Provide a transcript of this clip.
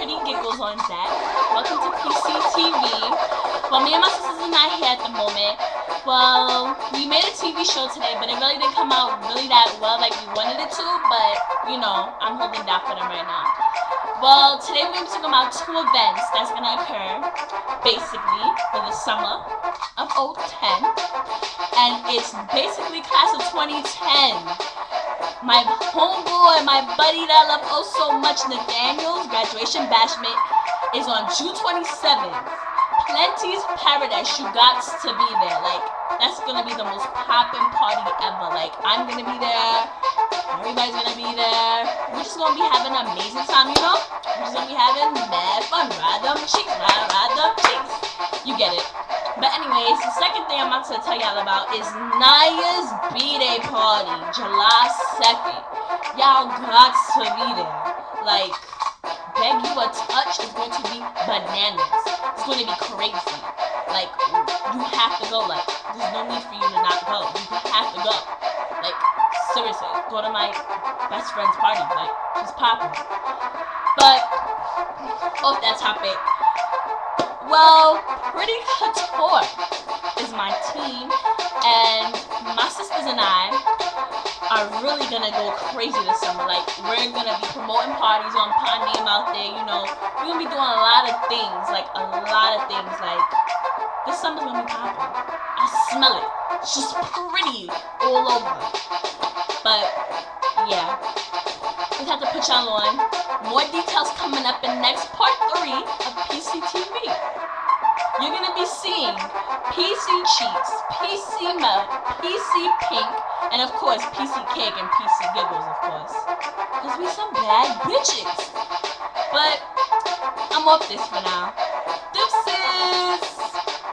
Pretty Giggles on Zach. Welcome to PCTV. Well, me and my sisters are not here at the moment. Well, we made a TV show today, but it really didn't come out really that well like we wanted it to, but, you know, I'm holding down for them right now. Well, today we're going to be talking about 2 events that's going to occur, basically, for the summer of 2010, and it's basically class of 2010. My homeboy, my buddy that I love oh so much, Nathaniel's graduation bashment is on June 27th. Plenty's Paradise, you got to be there. Like, that's gonna be the most poppin' party ever. Like, I'm gonna be there, everybody's gonna be there. We're just gonna be having an amazing time, you know? We're just gonna be having mad fun. Ride them cheeks, ride them cheeks. You get it. But anyways, the second thing I'm about to tell y'all about is Naya's B-Day party, July 2nd. Y'all got to be there. Like, beg you a touch is going to be bananas. It's going to be crazy. Like, you have to go. Like, there's no need for you to not go. You have to go. Like, seriously, go to my best friend's party. Like, she's popping. But, off that topic, well, Pretty Couture is my team, and my sisters and I are really gonna go crazy this summer. Like, we're gonna be promoting parties on Pod Name out there, you know. We're gonna be doing a lot of things, like, this summer's gonna be popping. I smell it. It's just pretty all over. But, yeah. Just have to put y'all on. More details coming up in next part 3 of PCTV. You're gonna be seeing PC Cheeks, PC Mel, PC Pink, and of course PC Cake and PC Giggles, of course. Cause we some bad bitches. But I'm off this for now.